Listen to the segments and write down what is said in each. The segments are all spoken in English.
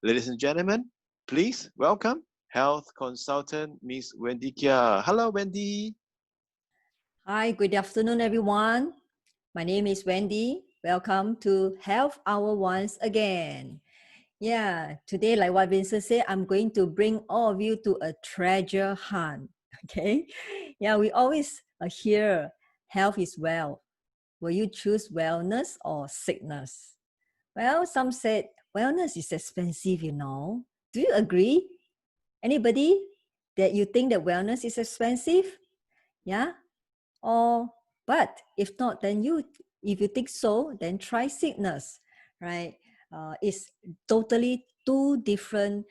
Ladies and gentlemen, please welcome health consultant Miss Wendy Kia. Hello, Wendy. Hi, good afternoon, everyone. My name is Wendy. Welcome to Health Hour once again. Yeah, today, like what Vincent said, I'm going to bring all of you to a treasure hunt. Okay. Yeah, we always hear health is wealth. Will you choose wellness or sickness? Well, some said wellness is expensive, you know. Do you agree? Anybody that you think that wellness is expensive? Yeah. Or, but if not, then if you think so, then try sickness, right? It's totally two different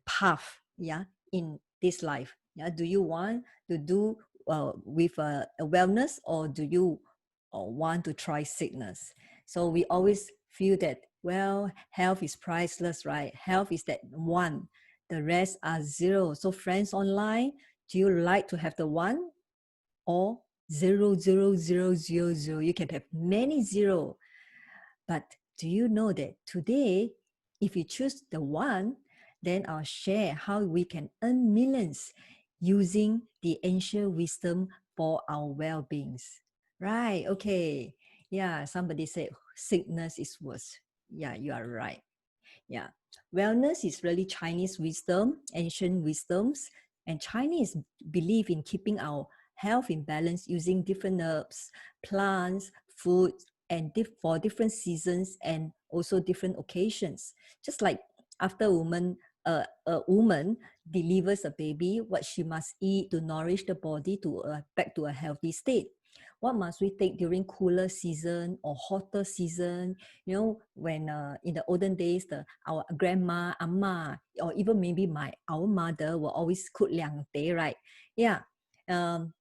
path, yeah, in this life. Yeah, do you want to do with a wellness, or do you want to try sickness? So we always feel that, well, health is priceless, right? Health is that one, the rest are zero. So friends online, do you like to have the one or zero, zero, zero, zero, zero? You can have many zero. But do you know that today, if you choose the one, then I'll share how we can earn millions using the ancient wisdom for our well-beings. Right, okay. Yeah, somebody said sickness is worse. Yeah, you are right. Yeah. Wellness is really Chinese wisdom, ancient wisdoms, and Chinese believe in keeping our health in balance using different herbs, plants, foods, and for different seasons and also different occasions. Just like after a woman delivers a baby, what she must eat to nourish the body to back to a healthy state. What must we take during cooler season or hotter season? You know, when in the olden days, our grandma, amma, or even maybe our mother will always cook liang teh, right? Yeah.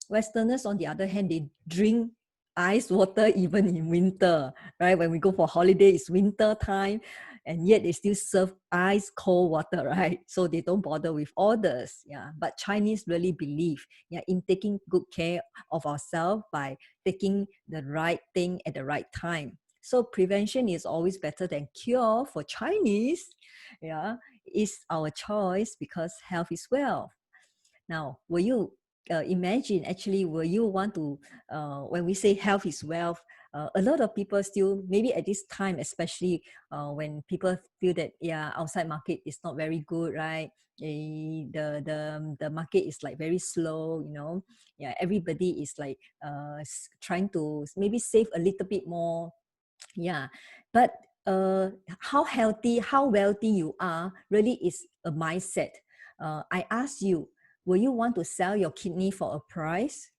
Westerners, on the other hand, they drink ice water even in winter, right? When we go for holiday, it's winter time, and yet they still serve ice cold water, right? So they don't bother with orders. Yeah. But Chinese really believe, yeah, in taking good care of ourselves by taking the right thing at the right time. So prevention is always better than cure for Chinese. Yeah, is our choice because health is wealth. Now, will you imagine, actually, will you want to, when we say health is wealth, a lot of people still, maybe at this time, especially when people feel that, yeah, outside market is not very good, right? The market is like very slow, you know. Yeah, everybody is like trying to maybe save a little bit more. Yeah, but how healthy, how wealthy you are really is a mindset. I ask you, will you want to sell your kidney for a price,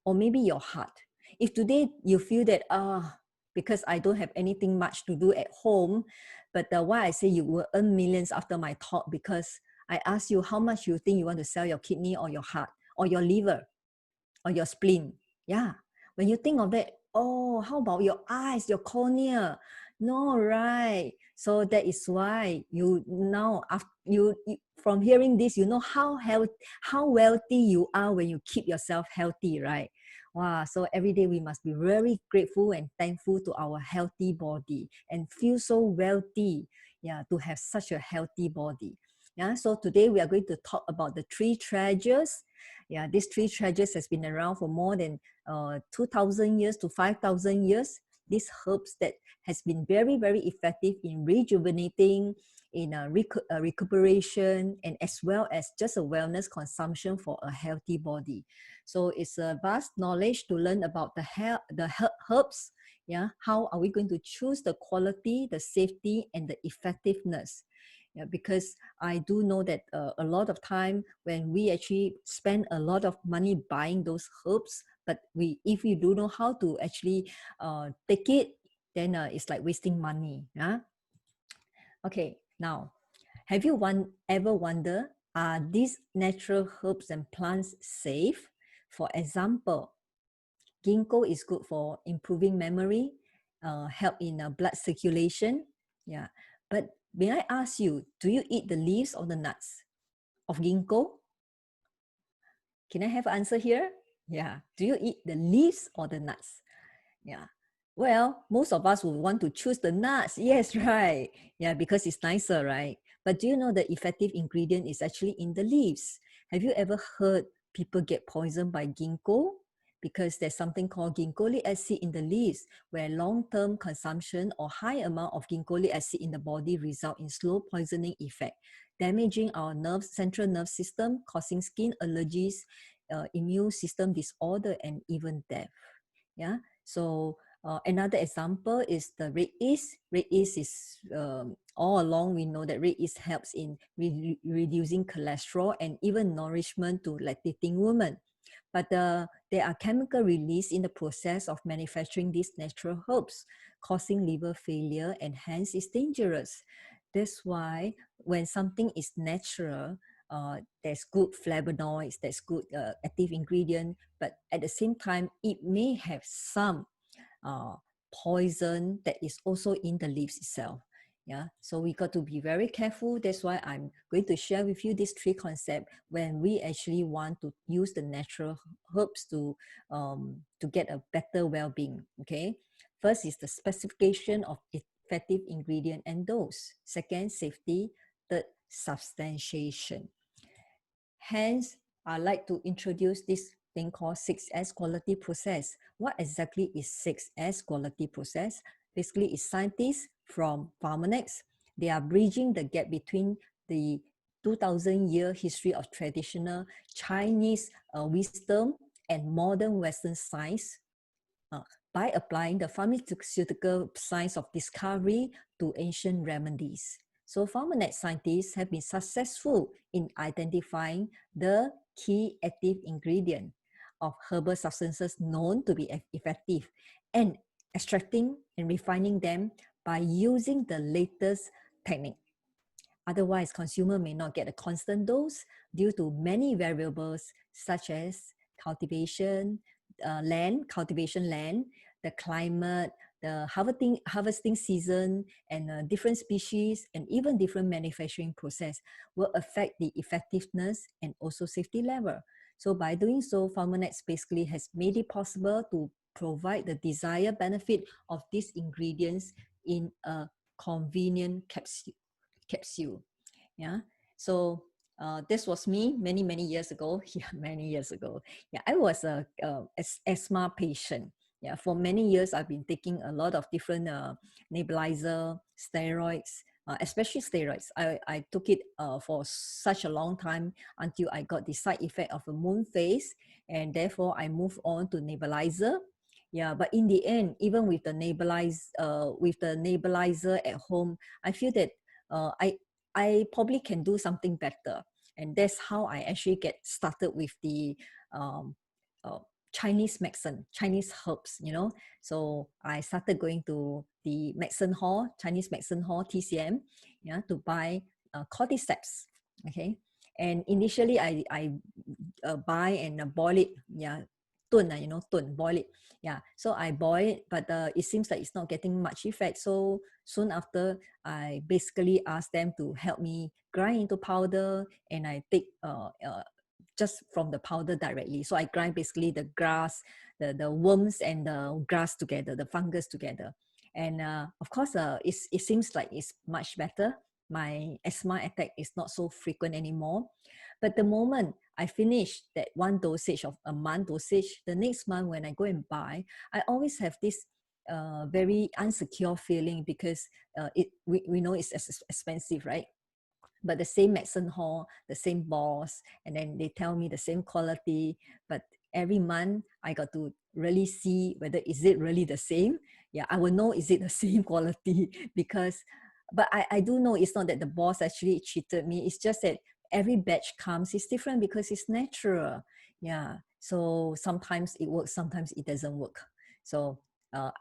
or maybe your heart? If today you feel that, because I don't have anything much to do at home, but why I say you will earn millions after my talk, because I ask you how much you think you want to sell your kidney or your heart or your liver or your spleen. Yeah. When you think of that, oh, how about your eyes, your cornea? No, right. So that is why you now, after you from hearing this, you know how wealthy you are when you keep yourself healthy, right? Wow. So every day we must be very grateful and thankful to our healthy body and feel so wealthy, yeah, to have such a healthy body. Yeah. So today we are going to talk about the three treasures. Yeah, these three treasures has been around for more than 2,000 years to 5,000 years. These herbs that has been very, very effective in rejuvenating, in recuperation, and as well as just a wellness consumption for a healthy body. So it's a vast knowledge to learn about the herbs. Yeah, how are we going to choose the quality, the safety, and the effectiveness? Yeah, because I do know that a lot of time when we actually spend a lot of money buying those herbs, but if we do know how to actually take it, then it's like wasting money. Yeah. Okay. Now, have you ever wondered, are these natural herbs and plants safe? For example, ginkgo is good for improving memory, help in blood circulation. Yeah. But may I ask you, do you eat the leaves or the nuts of ginkgo? Can I have an answer here? Yeah. Do you eat the leaves or the nuts? Yeah. Well, most of us would want to choose the nuts. Yes, right. Yeah, because it's nicer, right? But do you know the effective ingredient is actually in the leaves? Have you ever heard people get poisoned by ginkgo? Because there's something called ginkgolic acid in the leaves, where long-term consumption or high amount of ginkgolic acid in the body result in slow poisoning effect, damaging our central nerve system, causing skin allergies, immune system disorder, and even death. Yeah. So another example is the red yeast. Red yeast is all along we know that red yeast helps in reducing cholesterol and even nourishment to lactating women. But there are chemical release in the process of manufacturing these natural herbs, causing liver failure, and hence it's dangerous. That's why when something is natural, there's good flavonoids, there's good active ingredient, but at the same time, it may have some uh, poison that is also in the leaves itself. Yeah, so we got to be very careful. That's why I'm going to share with you these three concepts when we actually want to use the natural herbs to get a better well-being. Okay, first is the specification of effective ingredient and dose. Second, safety. Third, substantiation. Hence, I like to introduce this thing called 6S quality process. What exactly is 6S quality process? Basically, it's scientists from Pharmanex. They are bridging the gap between the 2000-year history of traditional Chinese wisdom and modern Western science uh, by applying the pharmaceutical science of discovery to ancient remedies. So Pharmanet scientists have been successful in identifying the key active ingredient of herbal substances known to be effective and extracting and refining them by using the latest technique. Otherwise, consumer may not get a constant dose due to many variables such as cultivation land, the climate, the harvesting season, and different species and even different manufacturing process will affect the effectiveness and also safety level. So by doing so, Pharmanex basically has made it possible to provide the desired benefit of these ingredients in a convenient capsule. Yeah. So this was me many years ago. Yeah, many years ago. Yeah, I was a asthma patient. Yeah, for many years I've been taking a lot of different nebulizer, steroids, especially steroids. I took it for such a long time until I got the side effect of a moon phase, and therefore I moved on to nebulizer. Yeah, but in the end, even with the nebulizer at home, I feel that I probably can do something better. And that's how I actually get started with the um, uh, Chinese medicine, Chinese herbs, you know. So I started going to the medicine hall, Chinese medicine hall, TCM, yeah, to buy cordyceps, okay. And initially I buy and boil it, yeah, boil it. Yeah, so I boil it, but it seems like it's not getting much effect. So soon after, I basically asked them to help me grind into powder, and I take just from the powder directly. So I grind basically the grass, the worms and the grass together, the fungus together. And of course, it seems like it's much better. My asthma attack is not so frequent anymore. But the moment I finish that one dosage of a month dosage, the next month when I go and buy, I always have this very insecure feeling because we know it's expensive, right? But the same medicine hall, the same boss, and then they tell me the same quality. But every month I got to really see whether is it really the same. Yeah, I will know is it the same quality because, but I do know it's not that the boss actually cheated me. It's just that every batch comes, it's different because it's natural. Yeah, so sometimes it works, sometimes it doesn't work. So uh,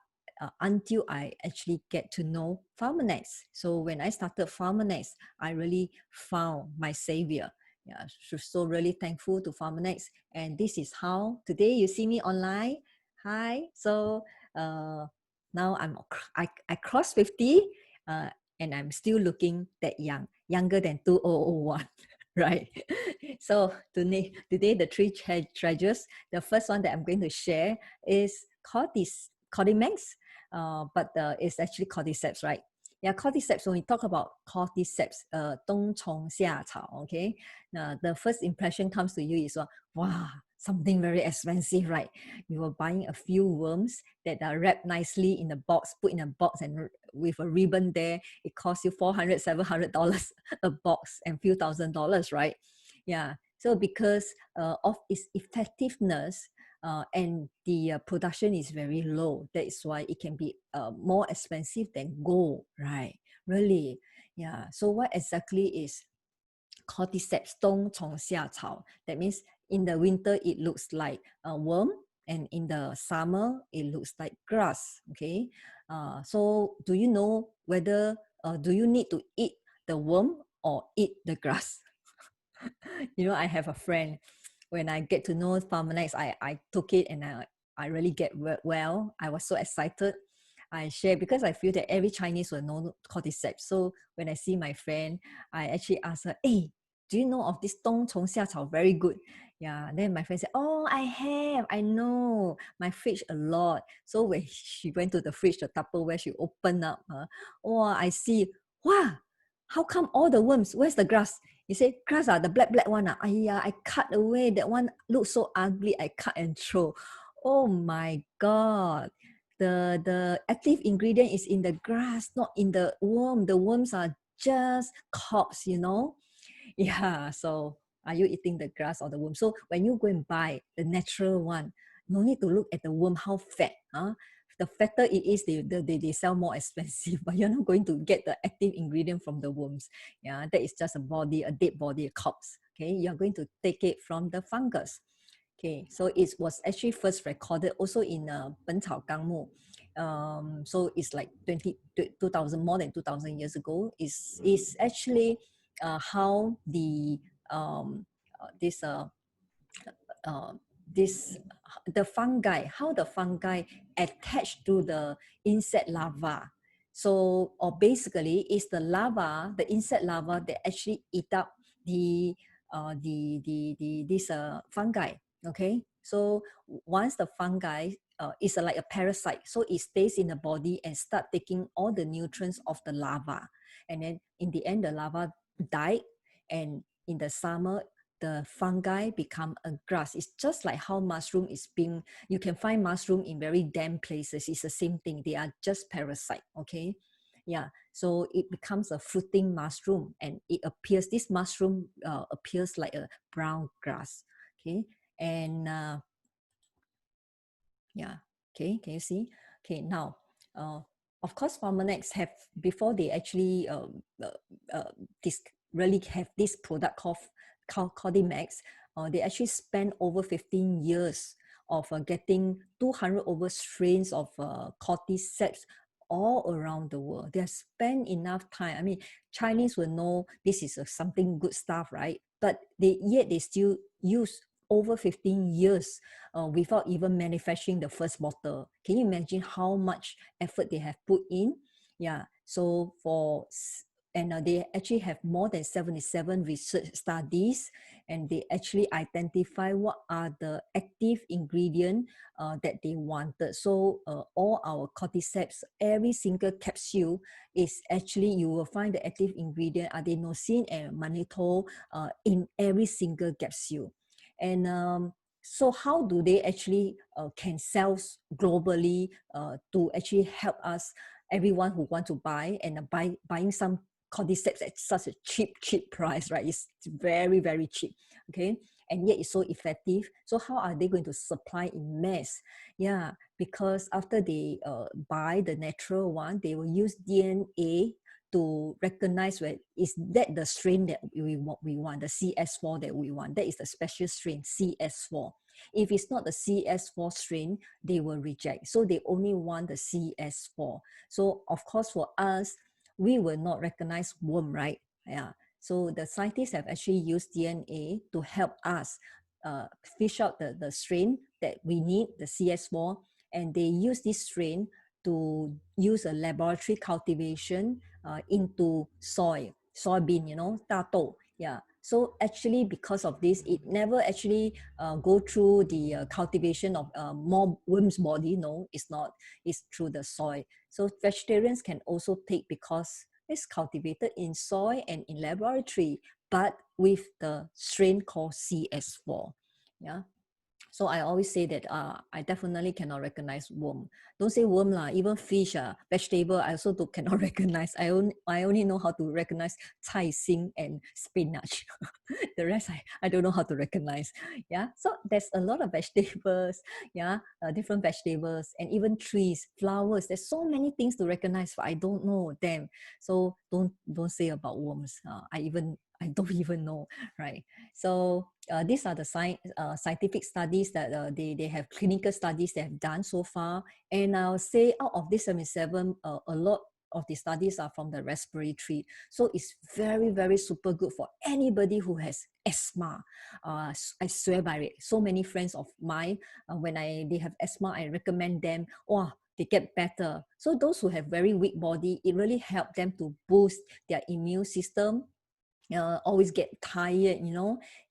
until I actually get to know Pharmanex. So when I started Pharmanex, I really found my savior. Yeah, so really thankful to Pharmanex. And this is how today you see me online. Hi. So now I crossed 50 uh, and I'm still looking that young, younger than 2001. Right. So today the three treasures. The first one that I'm going to share is called Cordyceps. but it's actually cordyceps, right? Yeah, cordyceps. When we talk about cordyceps, 冬虫夏草, okay, the first impression comes to you is, wow, something very expensive, right? You were buying a few worms that are wrapped nicely in a box, put in a box, and with a ribbon there, it costs you $400, $700 a box and few $1,000s, right? Yeah. So because of its effectiveness, and the production is very low. That is why it can be more expensive than gold, right? Really, yeah. So what exactly is cordyceps 冬虫夏草? That means in the winter it looks like a worm, and in the summer it looks like grass. Okay. So do you know whether do you need to eat the worm or eat the grass? I have a friend. When I get to know Farmanex, I took it and I really get well. I was so excited. I share because I feel that every Chinese will know cordyceps. So when I see my friend, I actually ask her, hey, do you know of this 冬虫夏草? Very good. Yeah. Then my friend said, oh, I have. I know. My fridge a lot. So when she went to the fridge, the Tupperware, she opened up. Oh, I see. Wow. How come all the worms? Where's the grass? He said, grass, the black one. I cut away. That one looks so ugly. I cut and throw. Oh my God. The active ingredient is in the grass, not in the worm. The worms are just corpse, Yeah, so are you eating the grass or the worm? So when you go and buy the natural one, no need to look at the worm, how fat. The fatter it is, they sell more expensive, but you're not going to get the active ingredient from the worms. Yeah, that is just a body, a dead body, a corpse. Okay, you're going to take it from the fungus. Okay, so it was actually first recorded also in 本草纲目. So it's like 2000, more than 2000 years ago. Is actually how this uh, this the fungi, how the fungi attach to the insect larva. So, or basically, it's the larva, the insect larva that actually eat up this fungi. Okay, so once the fungi is like a parasite, so it stays in the body and start taking all the nutrients of the larva, and then in the end, the larva died, and in the summer the fungi become a grass. It's just like how mushroom is being, you can find mushroom in very damp places. It's the same thing. They are just parasite, okay? Yeah, so it becomes a fruiting mushroom, and it appears, this mushroom appears like a brown grass, okay? And yeah, okay, can you see? Okay, now, of course, Farmanex have, before they actually this really have this product called Cordymax, they actually spent over 15 years of getting 200 over strains of cordyceps all around the world. They have spent enough time. I mean, Chinese will know this is something good stuff, right? But yet they still use over 15 years without even manufacturing the first bottle. Can you imagine how much effort they have put in? Yeah, so they actually have more than 77 research studies, and they actually identify what are the active ingredient that they wanted. So all our cordyceps, every single capsule is actually, you will find the active ingredient adenosine and mannitol in every single capsule. And so how do they actually can sell globally to actually help us, everyone who want to buy, and buying some cordyceps at such a cheap price, right? It's very, very cheap, okay? And yet it's so effective. So how are they going to supply in mass? Yeah, because after they buy the natural one, they will use DNA to recognize where is that the strain that we want, the CS4 that we want. That is the special strain, CS4. If it's not the CS4 strain, they will reject. So they only want the CS4. So of course for us, we will not recognize worm, right? Yeah. So the scientists have actually used DNA to help us fish out the strain that we need, the CS4, and they use this strain to use a laboratory cultivation into soybean, 大豆. Yeah. So actually, because of this, it never actually go through the cultivation of more worms body. No, it's not. It's through the soil. So vegetarians can also take because it's cultivated in soil and in laboratory, but with the strain called CS4. Yeah. So I always say that I definitely cannot recognize worm. Don't say worm lah, even fish, vegetable, I also cannot recognize. I only know how to recognize cai xing and spinach. The rest I don't know how to recognize. Yeah, so there's a lot of vegetables, yeah, different vegetables and even trees, flowers. There's so many things to recognize, but I don't know them. So don't say about worms. I don't even know, right? So these are the scientific studies that they have clinical studies they have done so far. And I'll say out of this 77, a lot of the studies are from the respiratory. So it's very, very super good for anybody who has asthma. I swear by it. So many friends of mine, when they have asthma, I recommend them. Oh, they get better. So those who have very weak body, it really helps them to boost their immune system. Always get tired,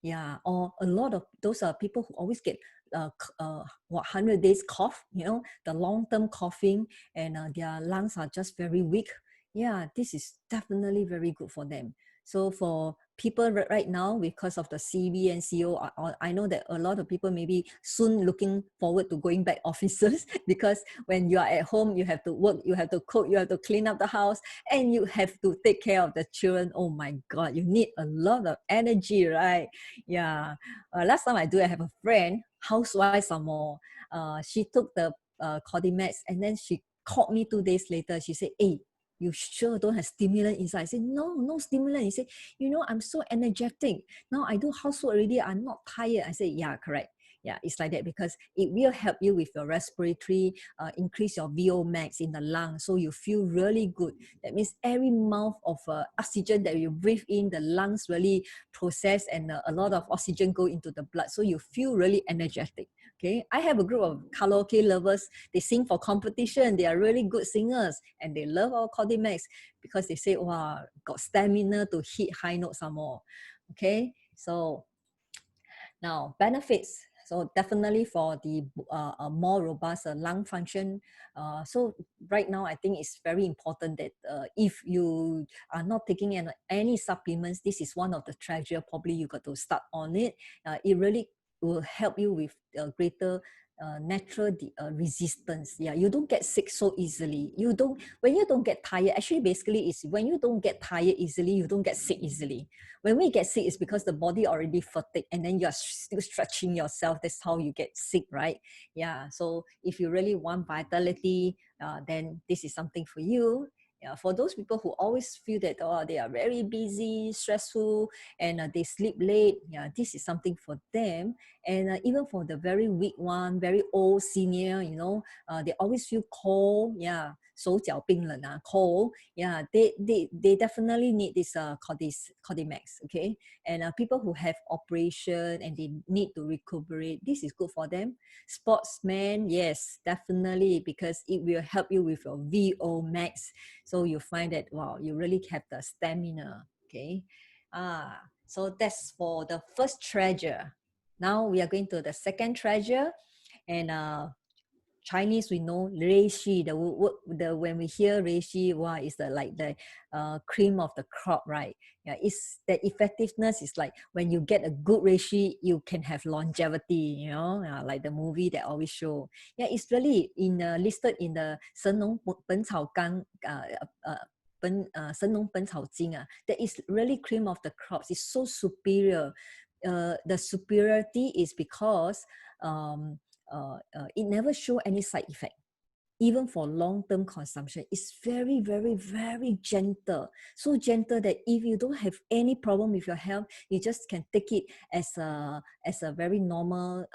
yeah, or a lot of those are people who always get 100 days cough, the long-term coughing, and their lungs are just very weak. Yeah, this is definitely very good for them. So for people right now, because of the CB and CO, I know that a lot of people maybe soon looking forward to going back offices because when you are at home, you have to work, you have to cook, you have to clean up the house, and you have to take care of the children. Oh my God, you need a lot of energy, right? Yeah. Last time I have a friend, housewife some more. She took the Cordyceps and then she called me 2 days later. She said, "Hey, you sure don't have stimulant inside?" I said, no stimulant. He said, I'm so energetic. Now I do housework already. I'm not tired. I said, yeah, correct. Yeah, it's like that because it will help you with your respiratory, increase your VO max in the lung, so you feel really good. That means every mouth of oxygen that you breathe in, the lungs really process, and a lot of oxygen go into the blood, so you feel really energetic. Okay, I have a group of karaoke lovers. They sing for competition. They are really good singers, and they love our Cordymax because they say, "Wow, got stamina to hit high notes some more." Okay, so now, benefits. So definitely for the more robust lung function. So right now, I think it's very important that if you are not taking any supplements, this is one of the treasure. Probably you got to start on it. It really will help you with greater natural resistance. Yeah, you don't get sick so easily. When you don't get tired, actually basically is when you don't get tired easily, you don't get sick easily. When we get sick, it's because the body already fatigued and then you're still stretching yourself. That's how you get sick, right? Yeah. So if you really want vitality, then this is something for you. Yeah, for those people who always feel that they are very busy, stressful, and they sleep late, yeah, this is something for them. And even for the very weak one, very old senior, they always feel cold, yeah, 手脚冰冷 cold, yeah, they definitely need this Cordymax, okay? And people who have operation and they need to recuperate, this is good for them. Sportsmen, yes, definitely, because it will help you with your VO max. So you find that, wow, you really have the stamina, okay? So that's for the first treasure. Now we are going to the second treasure, and Chinese, we know reishi. When we hear reishi, wow, it's the cream of the crop, right? Yeah, it's the effectiveness is like when you get a good reishi, you can have longevity. Like the movie that always show. Yeah, it's really listed in the 神农本草纲 that is really cream of the crops. It's so superior. The superiority is because it never show any side effect. Even for long-term consumption, it's very, very, very gentle. So gentle that if you don't have any problem with your health, you just can take it as a very normal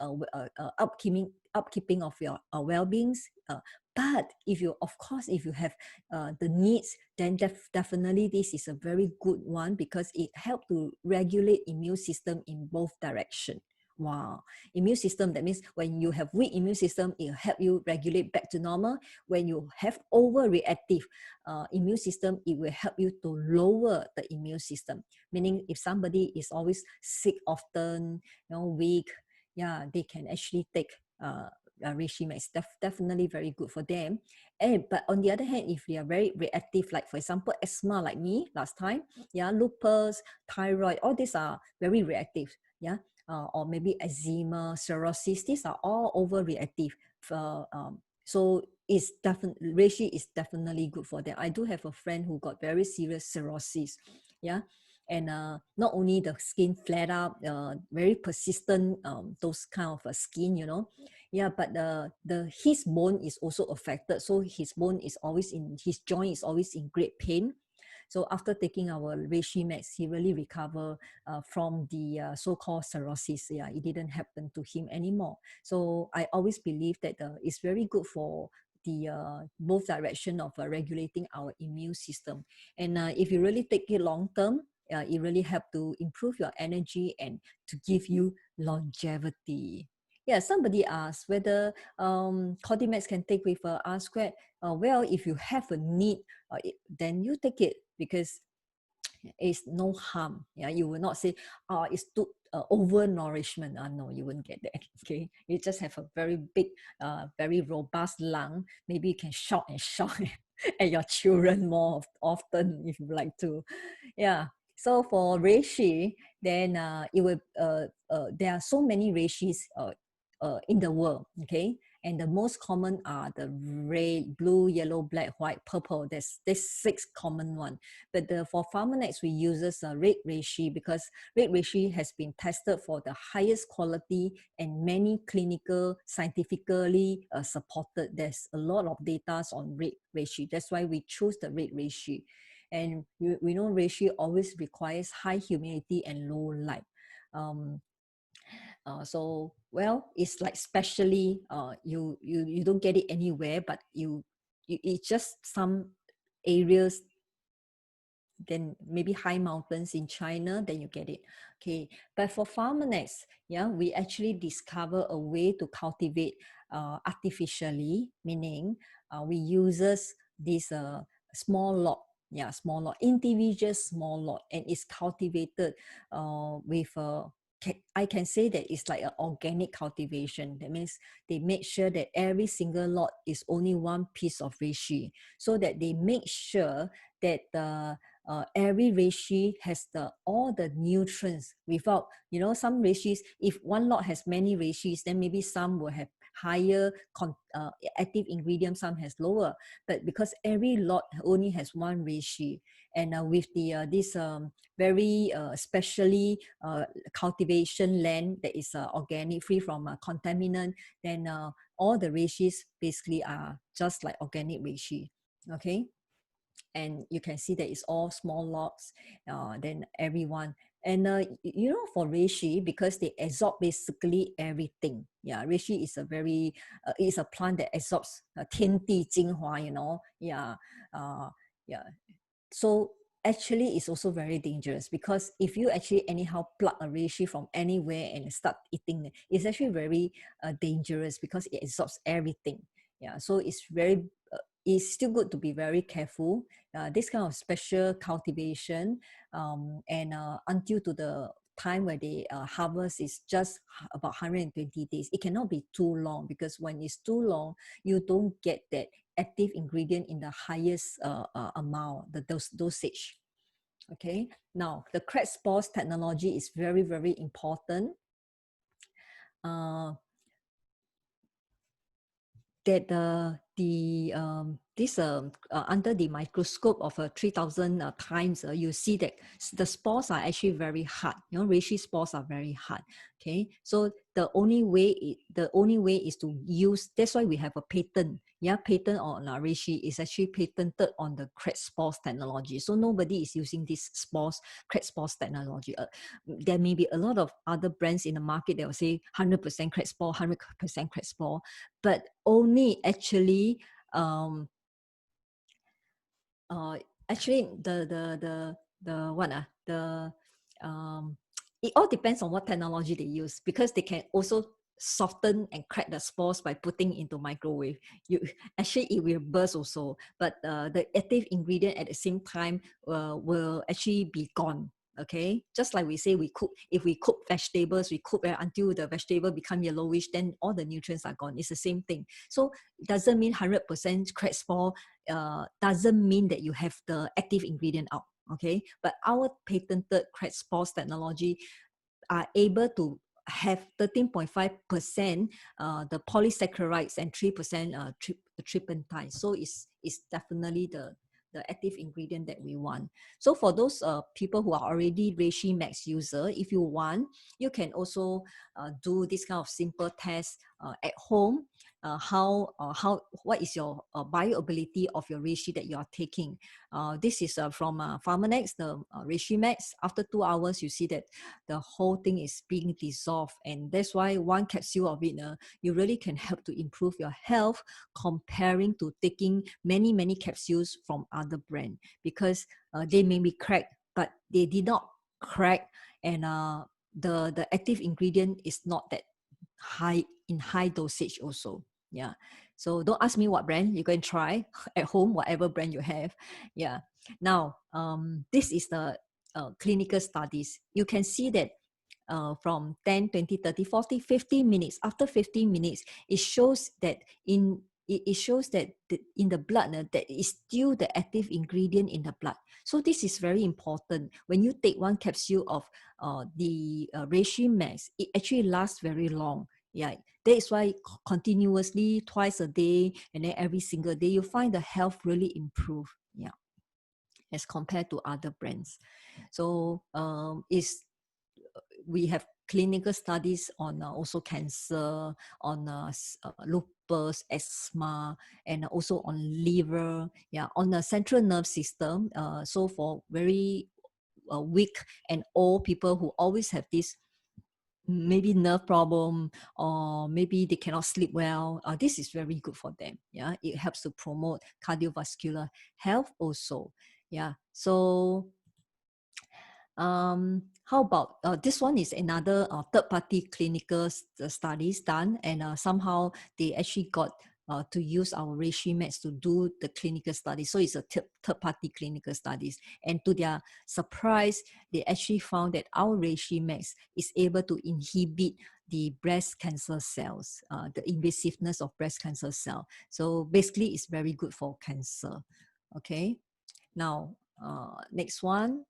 upkeeping of your well-beings. But if you have the needs, then definitely this is a very good one because it helps to regulate immune system in both direction. Wow. Immune system, that means when you have weak immune system, it will help you regulate back to normal. When you have overreactive immune system, it will help you to lower the immune system. Meaning if somebody is always sick often, weak, yeah, they can actually take reishi max. Definitely very good for them. But on the other hand, if they are very reactive, like for example asthma, like me last time, yeah, lupus, thyroid, all these are very reactive, yeah, or maybe eczema, cirrhosis, these are all overreactive. So it's definitely reishi is definitely good for them. I do have a friend who got very serious cirrhosis, yeah, and not only the skin flared up, very persistent, those kind of skin, yeah, but the his bone is also affected, so his bone is always in his joint is always in great pain. So after taking our reishi max, he really recovered from the so-called cirrhosis. Yeah, it didn't happen to him anymore. So I always believe that it's very good for the both direction of regulating our immune system. And if you really take it long term, it really help to improve your energy and to give you longevity. Yeah, somebody asked whether Cordyceps can take with R squared. Well, if you have a need, then you take it, because it's no harm. Yeah, you will not say, oh, it's too over nourishment. No, you won't get that. Okay, you just have a very big, very robust lung. Maybe you can shout and shout at your children more often if you like to. Yeah. So for reishi, then it will. There are so many reishis in the world. Okay, and the most common are the red, blue, yellow, black, white, purple. There's 6 common one. But for Pharmanex, we uses red reishi, because red reishi has been tested for the highest quality and many clinical, scientifically supported. There's a lot of data on red reishi. That's why we choose the red reishi. And we know reishi always requires high humidity and low light. So well, it's like specially you don't get it anywhere, but it's just some areas, then maybe high mountains in China, then you get it. Okay, but for Pharmanex, yeah, we actually discover a way to cultivate artificially, meaning we uses this small lot, yeah, small lot, individual small lot, and it's cultivated with I can say that it's like an organic cultivation. That means they make sure that every single lot is only one piece of reishi, so that they make sure that the every reishi has all the nutrients without, some reishis, if one lot has many reishis, then maybe some will have higher active ingredients, some has lower. But because every lot only has one reishi, and with the this very specially cultivation land that is organic, free from contaminant, then all the reishis basically are just like organic reishi. Okay, and you can see that it's all small lots, then everyone. And for reishi, because they absorb basically everything. Yeah, reishi is a very it's a plant that absorbs 天地精华, yeah, yeah. So actually it's also very dangerous, because if you actually anyhow pluck a reishi from anywhere and start eating it, it's actually very dangerous, because it absorbs everything. Yeah, so it's still good to be very careful. This kind of special cultivation, and until to the time where they harvest is just about 120 days. It cannot be too long, because when it's too long, you don't get that active ingredient in the highest amount, the dosage. Okay, now the crack spores technology is very, very important. That this under the microscope of 3,000 times, you see that the spores are actually very hard. Reishi spores are very hard. Okay, so the only way is to use. That's why we have a patent. Yeah, patent on reishi is actually patented on the crack spores technology. So nobody is using this crack spores technology. There may be a lot of other brands in the market that will say 100% crack spore, 100% crack spore, but only actually actually the what the it all depends on what technology they use, because they can also soften and crack the spores by putting into microwave. You actually, it will burst also, but the active ingredient at the same time will actually be gone. Okay, just like we say, if we cook vegetables, we cook until the vegetable become yellowish, then all the nutrients are gone. It's the same thing. So it doesn't mean 100% crack spore doesn't mean that you have the active ingredient out. Okay, but our patented crack spores technology are able to have 13.5% the polysaccharides and 3% turpentine. So it's definitely the active ingredient that we want. So for those people who are already Reishi Max user, if you want, you can also do this kind of simple test at home. What is your bioavailability of your Reishi that you are taking? This is from Pharmanex, the Reishi Max. After 2 hours, you see that the whole thing is being dissolved, and that's why one capsule of it, you really can help to improve your health comparing to taking many capsules from other brand, because they may be cracked, but they did not crack, and the active ingredient is not that high dosage also. Yeah, so don't ask me what brand. You can try at home, whatever brand you have. Yeah. Now this is the clinical studies. You can see that from 10, 20, 30, 40, 50 minutes. After 15 minutes, it shows that in the blood, there is still the active ingredient in the blood. So this is very important. When you take one capsule of the Reishi Max, it actually lasts very long. Yeah, that is why continuously twice a day and then every single day, you find the health really improve. Yeah, as compared to other brands. So we have clinical studies on also cancer, on lupus, asthma, and also on liver, yeah, on the central nerve system. So for very weak and old people who always have this maybe nerve problem, or maybe they cannot sleep well, this is very good for them. Yeah, it helps to promote cardiovascular health also. Yeah, so how about this one is another third-party clinical studies done, and somehow they actually got to use our Reishi Max to do the clinical study. So it's a third-party clinical studies, and to their surprise, they actually found that our Reishi Max is able to inhibit the breast cancer cells, the invasiveness of breast cancer cell. So basically, it's very good for cancer. Okay, now next one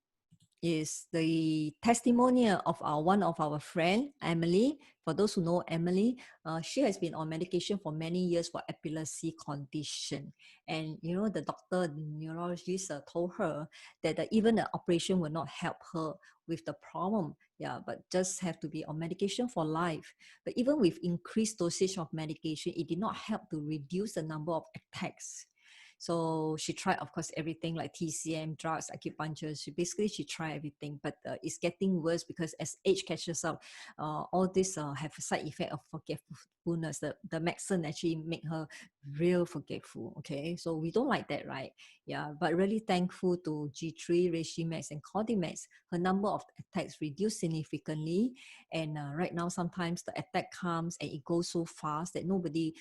is the testimonial of one of our friend, Emily. For those who know Emily, she has been on medication for many years for epilepsy condition. And you know, the doctor, the neurologist told her that even the operation will not help her with the problem. Yeah, but just have to be on medication for life. But even with increased dosage of medication, it did not help to reduce the number of attacks. So she tried, of course, everything like TCM, drugs, acupuncture. She tried everything, but it's getting worse because as age catches up, all this have a side effect of forgetfulness. The medicine actually make her real forgetful. Okay, so we don't like that, right? Yeah, but really thankful to G3, Reishi Max, and Cordycep. Her number of attacks reduced significantly, and right now sometimes the attack comes and it goes so fast that nobody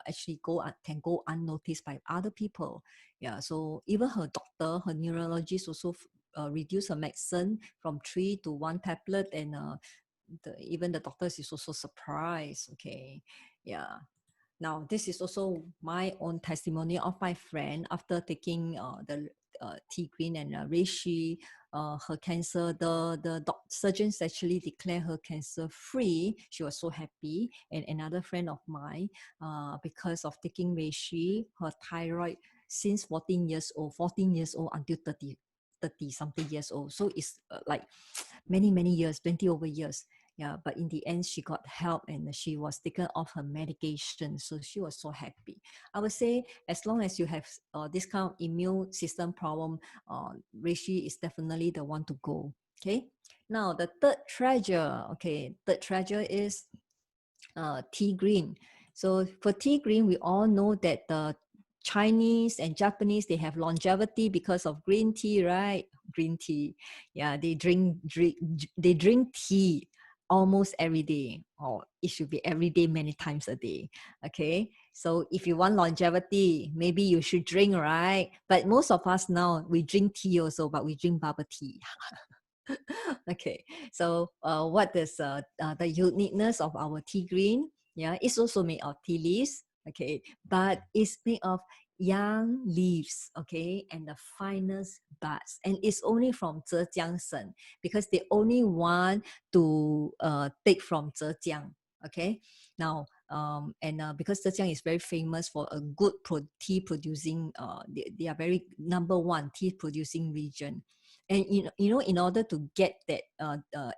actually can go unnoticed by other people. Yeah, so even her doctor, her neurologist also reduce her medicine from 3 to 1 tablet, and even the doctors is also surprised. Okay, yeah. Now, this is also my own testimony of my friend after taking the tea green and reishi. Her cancer, the surgeons actually declare her cancer free. She was so happy. And another friend of mine, because of taking reishi, her thyroid since 14 years old until 30 something years old. So it's like many years, 20 over years. Yeah, but in the end, she got help and she was taken off her medication. So she was so happy. I would say, as long as you have this kind of immune system problem, reishi is definitely the one to go. Okay. Now, the third treasure. Okay, third treasure is tea green. So for tea green, we all know that the Chinese and Japanese, they have longevity because of green tea, right? Green tea. Yeah, they drink tea almost every day, or it should be every day, many times a day. Okay, so if you want longevity, maybe you should drink, right? But most of us now, we drink tea also, but we drink bubble tea. Okay, so what is the uniqueness of our tea green? Yeah, it's also made of tea leaves. Okay, but it's made of young leaves. Okay, and the finest buds, and it's only from Zhejiang Shen, because they only want to take from Zhejiang. Okay, now and because Zhejiang is very famous for a good tea producing, they are very number one tea producing region. And in order to get that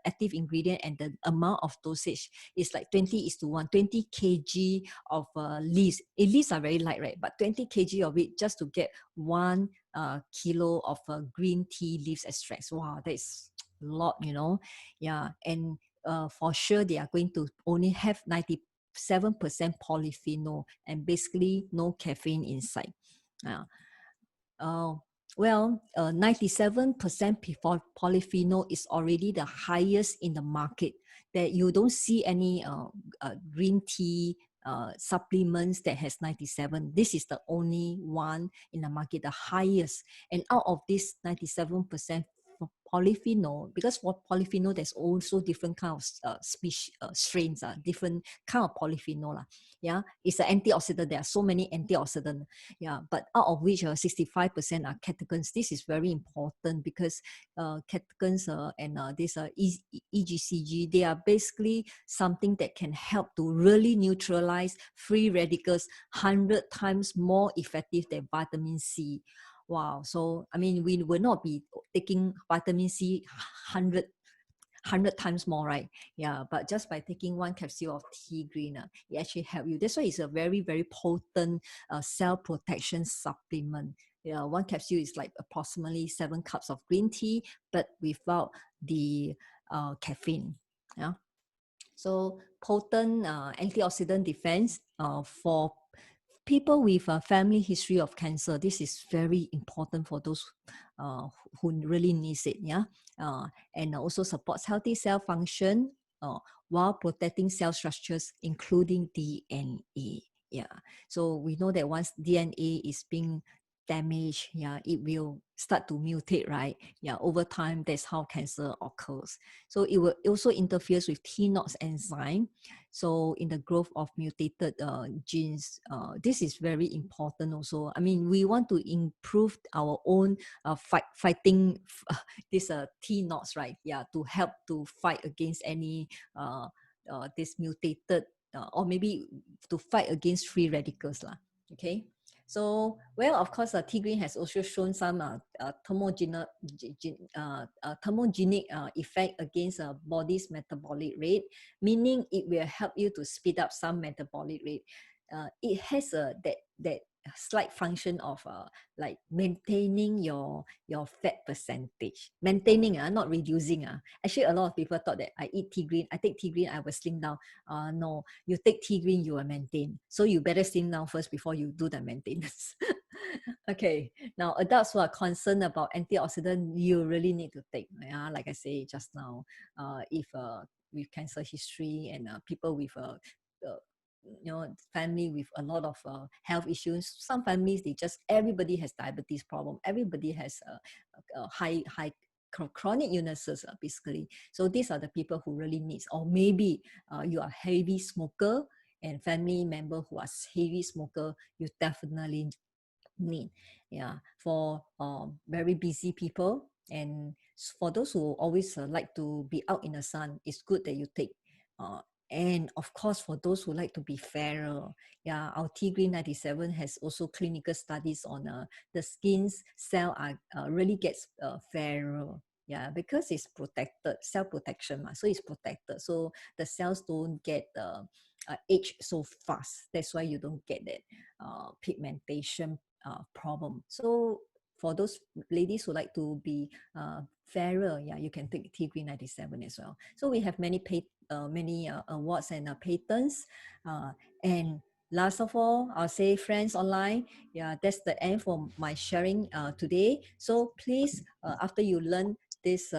active ingredient and the amount of dosage is like 20:1, 20 kg of leaves. Leaves are very light, right? But 20 kg of it just to get 1 kilo of green tea leaves extracts. Wow, that's a lot, Yeah, and for sure they are going to only have 97% polyphenol and basically no caffeine inside. Uh, uh, 97% polyphenol is already the highest in the market. That you don't see any green tea supplements that has 97. This is the only one in the market, the highest. And out of this 97% polyphenol, because for polyphenol there's also different kind of species, strains, different kind of polyphenol. Yeah, it's an antioxidant. There are so many antioxidants. Yeah, but out of which 65% are catechins. This is very important because catechins and this EGCG, they are basically something that can help to really neutralize free radicals 100 times more effective than vitamin C. Wow. So, I mean, we will not be taking vitamin C 100 times more, right? Yeah, but just by taking one capsule of tea green, it actually helps you. That's why it's a very, very potent cell protection supplement. Yeah, one capsule is like approximately 7 cups of green tea, but without the caffeine. Yeah. So potent antioxidant defense for people with a family history of cancer. This is very important for those who really needs it. Yeah, and also supports healthy cell function while protecting cell structures, including DNA. Yeah, so we know that once DNA is being damaged, yeah, it will start to mutate, right? Yeah, over time, that's how cancer occurs. So it will also interferes with TNOX enzyme. So in the growth of mutated genes, this is very important also. I mean, we want to improve our own fighting this TNOX, right? Yeah, to help to fight against any this mutated or maybe to fight against free radicals lah. Okay. So, well, of course, tea green has also shown some thermogenic effect against body's metabolic rate, meaning it will help you to speed up some metabolic rate. It has that slight function of like maintaining your fat percentage, maintaining, not reducing. Actually, a lot of people thought that I take tea green, I will slim down. No, you take tea green, you will maintain. So you better slim down first before you do the maintenance. Okay, now adults who are concerned about antioxidant, you really need to take. Like I say just now, if with cancer history and people with family with a lot of health issues. Some families, everybody has diabetes problem, everybody has high chronic illnesses basically. So these are the people who really needs. Or maybe you are heavy smoker and family member who are heavy smoker, you definitely need. Yeah, for very busy people, and for those who always like to be out in the sun, it's good that you take. And of course, for those who like to be fairer, yeah, our tea green 97 has also clinical studies on the skin's cell are really gets fairer. Yeah, because it's protected, cell protection, so it's protected. So the cells don't get age so fast. That's why you don't get that pigmentation problem. So for those ladies who like to be fairer, yeah, you can take tea green 97 as well. So we have many awards and patents, and last of all, I'll say friends online. Yeah, that's the end for my sharing today. So please, after you learn this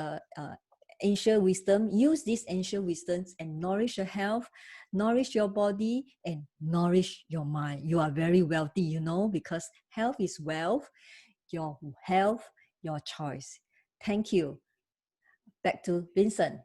ancient wisdom, use these ancient wisdoms and nourish your health, nourish your body, and nourish your mind. You are very wealthy, you know, because health is wealth. Your health, your choice. Thank you. Back to Vincent.